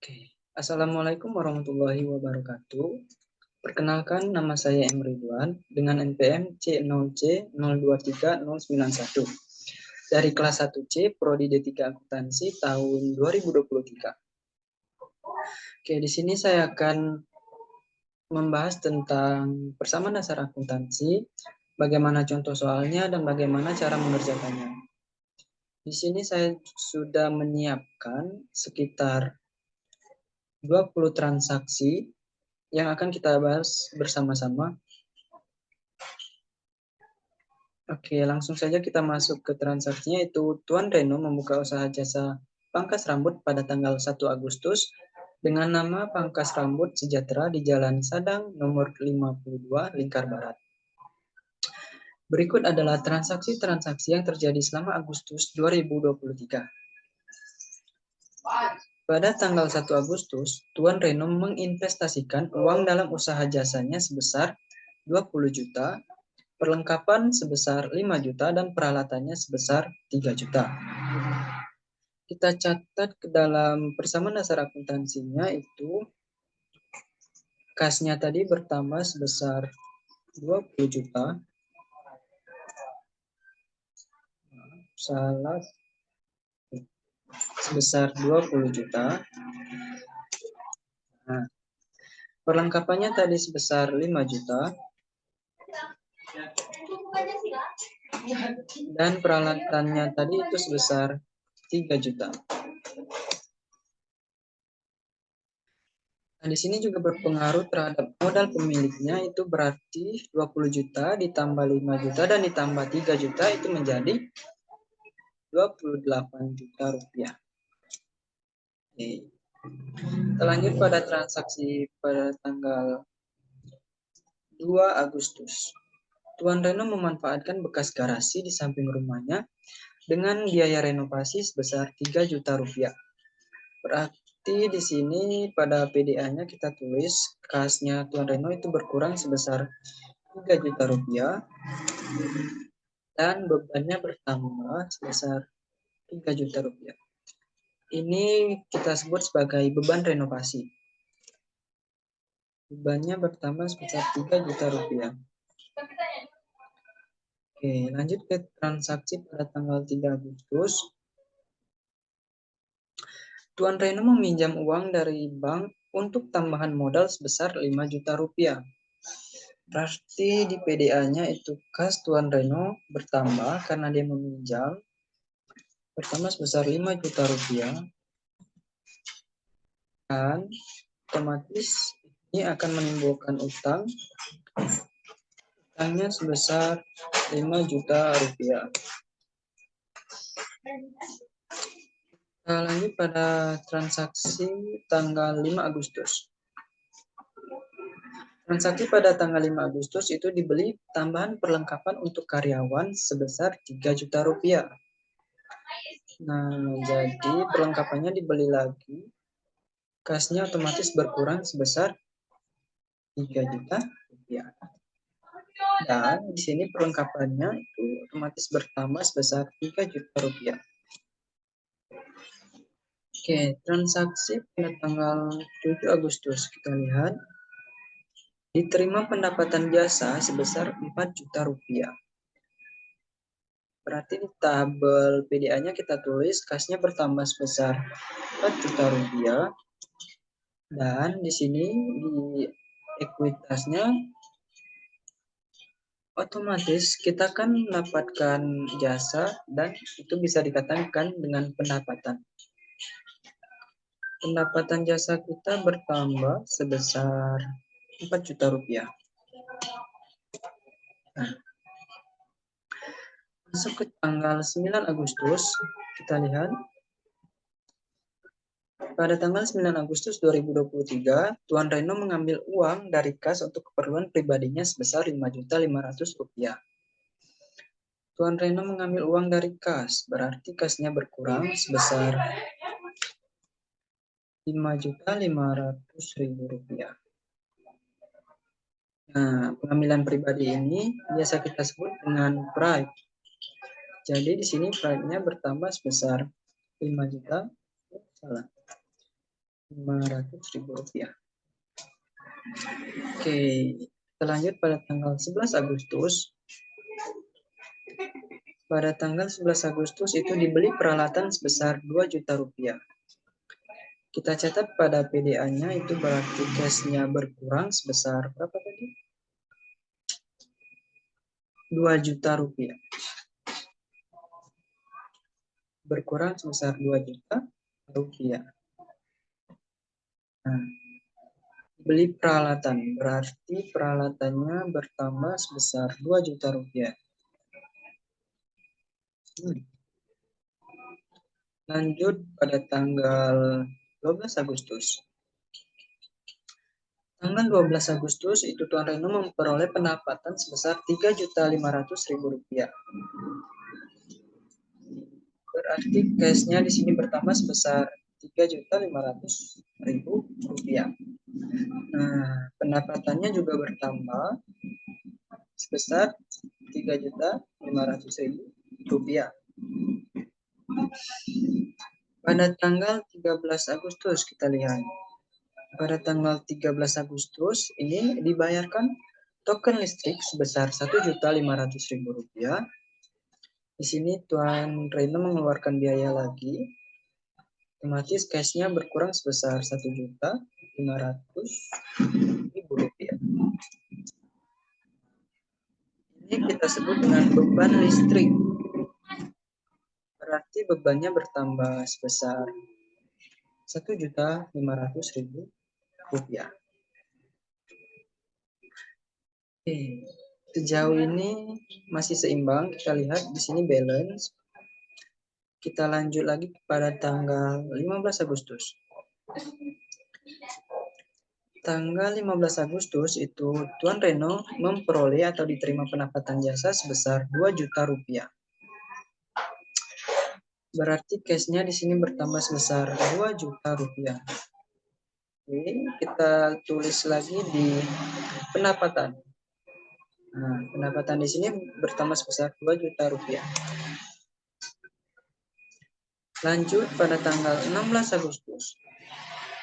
Oke. Assalamualaikum warahmatullahi wabarakatuh. Perkenalkan, nama saya M. Ridwan dengan NPM C0C023091 dari kelas 1C Prodi D3 Akuntansi tahun 2023. Oke, di sini saya akan membahas tentang persamaan dasar akuntansi, bagaimana contoh soalnya dan bagaimana cara mengerjakannya. Di sini saya sudah menyiapkan sekitar 20 transaksi yang akan kita bahas bersama-sama. Oke, langsung saja kita masuk ke transaksinya, yaitu Tuan Reno membuka usaha jasa pangkas rambut pada tanggal 1 Agustus dengan nama Pangkas Rambut Sejahtera di Jalan Sadang nomor 52 Lingkar Barat. Berikut adalah transaksi-transaksi yang terjadi selama Agustus 2023. Pada tanggal 1 Agustus, Tuan Reno menginvestasikan uang dalam usaha jasanya sebesar 20 juta, perlengkapan sebesar 5 juta, dan peralatannya sebesar 3 juta. Kita catat ke dalam persamaan dasar akuntansinya itu, kasnya tadi bertambah sebesar 20 juta. Sebesar 20 juta. Nah, perlengkapannya tadi sebesar 5 juta. Dan peralatannya tadi itu sebesar 3 juta. Nah, di sini juga berpengaruh terhadap modal pemiliknya, itu berarti 20 juta ditambah 5 juta dan ditambah 3 juta itu menjadi 28 juta rupiah. Oke. Kita lanjut pada transaksi pada tanggal 2 Agustus. Tuan Reno memanfaatkan bekas garasi di samping rumahnya dengan biaya renovasi sebesar 3 juta rupiah. Berarti di sini pada PDA-nya kita tulis kasnya Tuan Reno itu berkurang sebesar 3 juta rupiah dan bebannya bertambah sebesar 3 juta rupiah. Ini kita sebut sebagai beban renovasi. Bebannya bertambah sebesar 3 juta rupiah. Oke, lanjut ke transaksi pada tanggal 3 Agustus. Tuan Reno meminjam uang dari bank untuk tambahan modal sebesar 5 juta rupiah. Berarti di PDA-nya itu kas Tuan Reno bertambah karena dia meminjam, bertambah sebesar 5 juta rupiah. Dan otomatis ini akan menimbulkan utang. Utangnya sebesar 5 juta rupiah. Kita lanjut pada transaksi tanggal 5 Agustus. Transaksi pada tanggal 5 Agustus itu dibeli tambahan perlengkapan untuk karyawan sebesar 3 juta rupiah. Nah, jadi perlengkapannya dibeli lagi. Kasnya otomatis berkurang sebesar 3 juta rupiah. Dan di sini perlengkapannya itu otomatis bertambah sebesar 3 juta rupiah. Oke, transaksi pada tanggal 7 Agustus kita lihat. Diterima pendapatan jasa sebesar 4 juta rupiah. Berarti di tabel PDA-nya kita tulis kasnya bertambah sebesar 4 juta rupiah. Dan di sini di ekuitasnya otomatis kita kan mendapatkan jasa dan itu bisa dikatakan dengan pendapatan. Pendapatan jasa kita bertambah sebesar 4 juta rupiah. Nah, masuk ke tanggal 9 Agustus, kita lihat. Pada tanggal 9 Agustus 2023, Tuan Reno mengambil uang dari kas untuk keperluan pribadinya sebesar 5.500.000 rupiah. Tuan Reno mengambil uang dari kas, berarti kasnya berkurang sebesar 5.500.000 rupiah. Nah, pengambilan pribadi ini biasa kita sebut dengan pride. Jadi di sini pride-nya bertambah sebesar 5 juta. Rp500.000. Oke, kita lanjut pada tanggal 11 Agustus. Pada tanggal 11 Agustus itu dibeli peralatan sebesar Rp2 juta. Kita catat pada PDA-nya itu berarti cash-nya berkurang sebesar berapa tadi? Rp2 juta. Berkurang sebesar Rp2 juta. Nah, beli peralatan berarti peralatannya bertambah sebesar Rp2 juta. Lanjut pada tanggal 12 Agustus. Tanggal 12 Agustus itu Tuan Reno memperoleh pendapatan sebesar Rp3.500.000. Berarti cashnya di sini bertambah sebesar Rp3.500.000. Nah, pendapatannya juga bertambah sebesar Rp3.500.000. Pada tanggal 13 Agustus kita lihat. Pada tanggal 13 Agustus ini dibayarkan token listrik sebesar Rp1.500.000. Di sini Tuan Reno mengeluarkan biaya lagi. Otomatis cashnya berkurang sebesar Rp1.500.000. Ini kita sebut dengan beban listrik. Berarti bebannya bertambah sebesar Rp1.500.000. Oke, sejauh ini masih seimbang. Kita lihat di sini balance. Kita lanjut lagi pada tanggal 15 Agustus. Tanggal 15 Agustus itu Tuan Reno memperoleh atau diterima pendapatan jasa sebesar Rp2 juta. Berarti cashnya di sini bertambah sebesar Rp2 juta. Oke, kita tulis lagi di pendapatan. Nah, pendapatan di sini bertambah sebesar Rp2 juta. Lanjut pada tanggal 16 Agustus.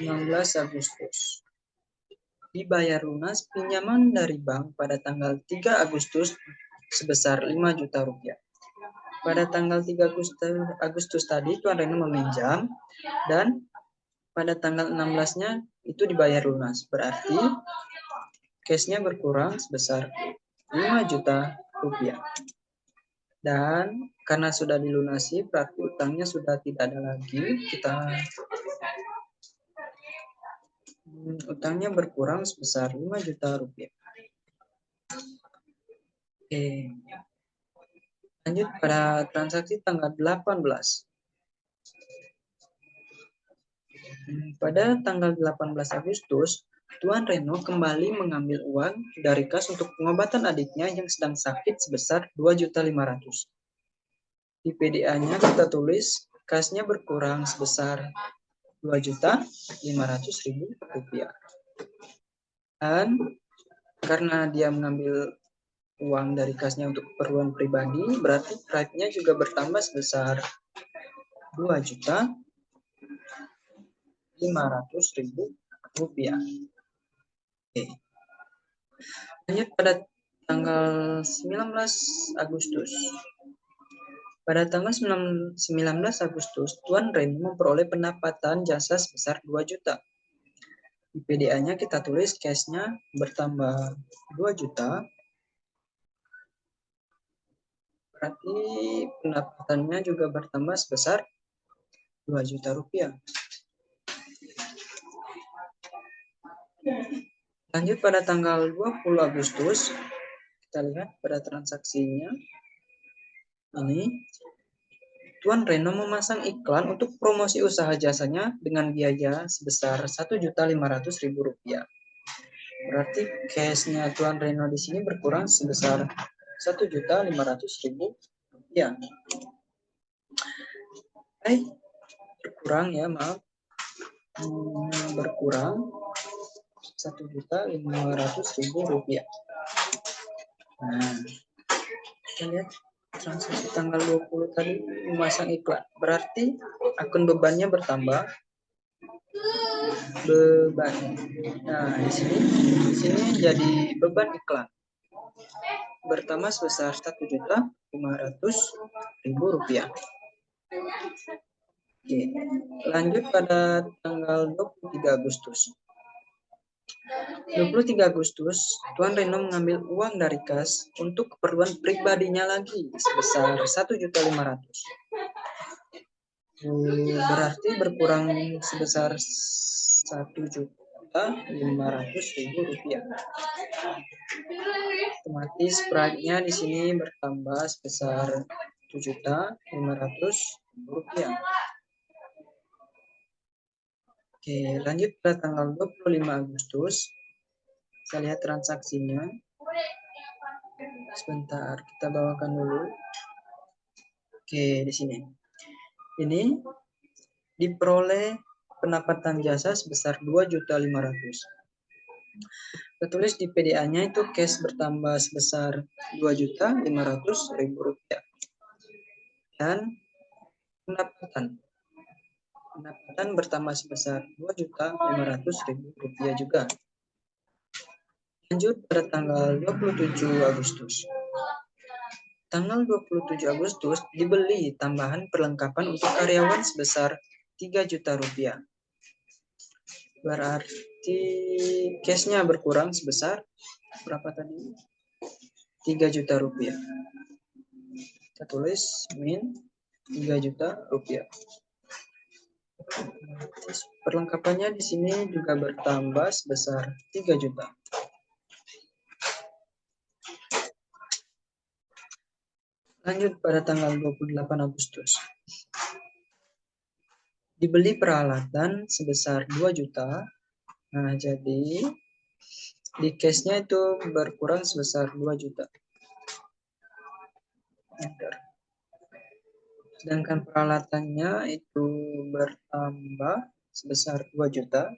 16 Agustus. Dibayar lunas pinjaman dari bank pada tanggal 3 Agustus sebesar Rp5 juta. Pada tanggal 3 Agustus tadi Tuan Reno meminjam dan pada tanggal 16-nya itu dibayar lunas. Berarti cashnya berkurang sebesar Rp5 juta. Dan karena sudah dilunasi, berarti utangnya sudah tidak ada lagi. Utangnya berkurang sebesar Rp5 juta. Oke. Lanjut pada transaksi tanggal 18. Pada tanggal 18 Agustus, Tuan Reno kembali mengambil uang dari kas untuk pengobatan adiknya yang sedang sakit sebesar Rp2.500.000. Di PDA-nya kita tulis kasnya berkurang sebesar Rp2.500.000. Dan karena dia mengambil uang dari kasnya untuk keperluan pribadi, berarti pride-nya juga bertambah sebesar Rp2.500.000. Oke. Lanjut pada tanggal 19 Agustus. Pada tanggal 19 Agustus, Tuan Reno memperoleh pendapatan jasa sebesar 2 juta. Di PDA-nya kita tulis cash-nya bertambah 2 juta. Berarti pendapatannya juga bertambah sebesar 2 juta rupiah. Lanjut pada tanggal 20 Agustus, kita lihat pada transaksinya. Ini Tuan Reno memasang iklan untuk promosi usaha jasanya dengan biaya sebesar Rp1.500.000. Berarti cashnya Tuan Reno di sini berkurang sebesar Rp1.500.000. Berkurang ya, maaf. Berkurang Rp1.500.000. Nah, kita lihat transaksi tanggal 20 tadi memasang iklan. Berarti akun bebannya bertambah. beban. Nah, di sini jadi beban iklan bertambah sebesar Rp1.500.000. Oke, lanjut pada tanggal 23 Agustus. 23 Agustus, Tuan Reno mengambil uang dari kas untuk keperluan pribadinya lagi sebesar 1.500.000. Berarti berkurang sebesar Rp1.500.000. Otomatis pride-nya di sini bertambah sebesar Rp7.500.000. Oke, lanjut pada tanggal 25 Agustus. Kita lihat transaksinya. Sebentar, kita bawakan dulu. Oke, di sini. Ini diperoleh pendapatan jasa sebesar 2.500.000. Kita tulis di PDA-nya itu cash bertambah sebesar Rp2.500.000. Dan pendapatan bertambah sebesar Rp2.500.000 juga. Lanjut pada tanggal 27 Agustus. Tanggal 27 Agustus dibeli tambahan perlengkapan untuk karyawan sebesar Rp3.000.000. Berarti cashnya berkurang sebesar berapa tadi? Rp3.000.000. Kita tulis min Rp3.000.000. Perlengkapannya di sini juga bertambah sebesar 3 juta. Lanjut pada tanggal 28 Agustus. Dibeli peralatan sebesar 2 juta. Nah, jadi di cashnya itu berkurang sebesar 2 juta. Sedangkan peralatannya itu bertambah sebesar 2 juta.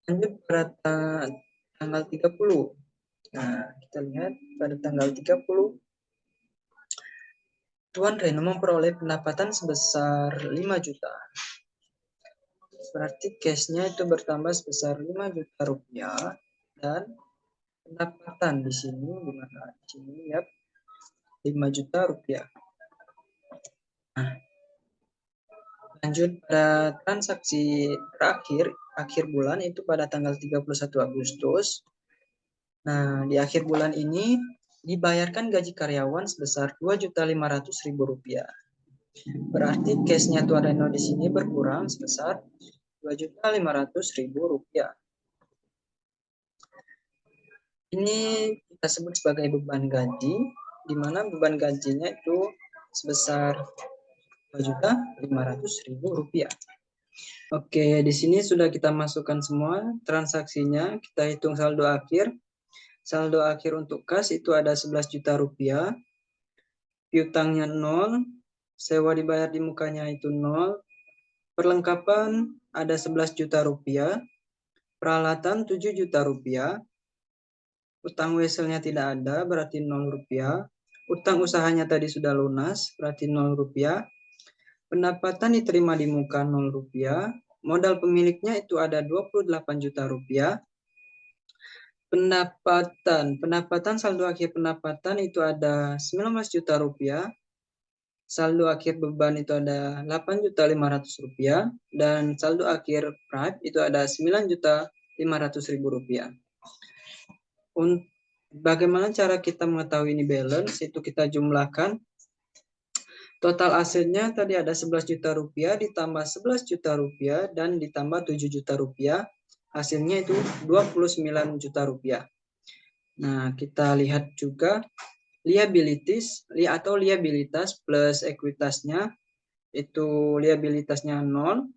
Lanjut pada tanggal 30. Nah, kita lihat pada tanggal 30 Tuan Reno memperoleh pendapatan sebesar 5 juta. Berarti cashnya itu bertambah sebesar 5 juta rupiah dan pendapatan di sini gimana? Di sini ya 5 juta rupiah. Nah, lanjut pada transaksi terakhir akhir bulan itu pada tanggal 31 Agustus. Nah, di akhir bulan ini dibayarkan gaji karyawan sebesar Rp2.500.000. Berarti cashnya Tuan Reno di sini berkurang sebesar Rp2.500.000. Ini kita sebut sebagai beban gaji, di mana beban gajinya itu sebesar Rp2.500.000. Oke, di sini sudah kita masukkan semua transaksinya. Kita hitung saldo akhir. Saldo akhir untuk kas itu ada 11 juta rupiah. Piutangnya 0. Sewa dibayar di mukanya itu 0. Perlengkapan ada 11 juta rupiah. Peralatan 7 juta rupiah. Utang weselnya tidak ada, berarti 0 rupiah. Utang usahanya tadi sudah lunas, berarti 0 rupiah. Pendapatan diterima di muka 0 rupiah. Modal pemiliknya itu ada 28 juta rupiah. Pendapatan saldo akhir pendapatan itu ada 19 juta rupiah. Saldo akhir beban itu ada 8.500.000 rupiah. Dan saldo akhir prime itu ada 9.500.000 rupiah. Bagaimana cara kita mengetahui ini balance? Itu kita jumlahkan. Total asetnya tadi ada 11 juta rupiah ditambah 11 juta rupiah dan ditambah 7 juta rupiah. Hasilnya itu 29 juta rupiah. Nah, kita lihat juga liabilities atau liabilitas plus ekuitasnya. Itu liabilitasnya 0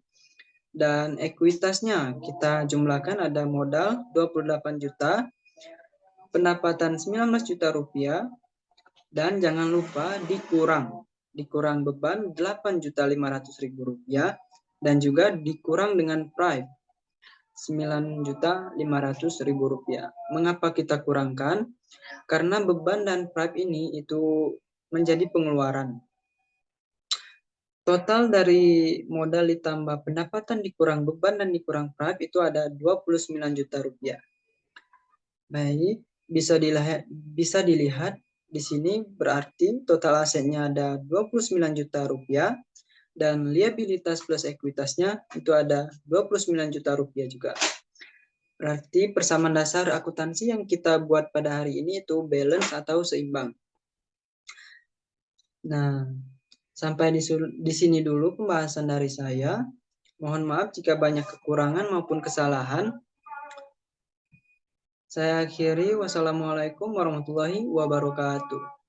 dan ekuitasnya kita jumlahkan ada modal 28 juta. Pendapatan 19 juta rupiah dan jangan lupa dikurang beban 8.500.000 rupiah dan juga dikurang dengan prime 9.500.000 rupiah. Mengapa kita kurangkan? Karena beban dan prime ini itu menjadi pengeluaran. Total dari modal ditambah pendapatan dikurang beban dan dikurang prep itu ada 29 juta rupiah. Baik, bisa dilihat di sini berarti total asetnya ada 29 juta rupiah dan liabilitas plus ekuitasnya itu ada 29 juta rupiah juga. Berarti persamaan dasar akuntansi yang kita buat pada hari ini itu balance atau seimbang. Nah, sampai di sini dulu pembahasan dari saya. Mohon maaf jika banyak kekurangan maupun kesalahan. Saya akhiri. Wassalamualaikum warahmatullahi wabarakatuh.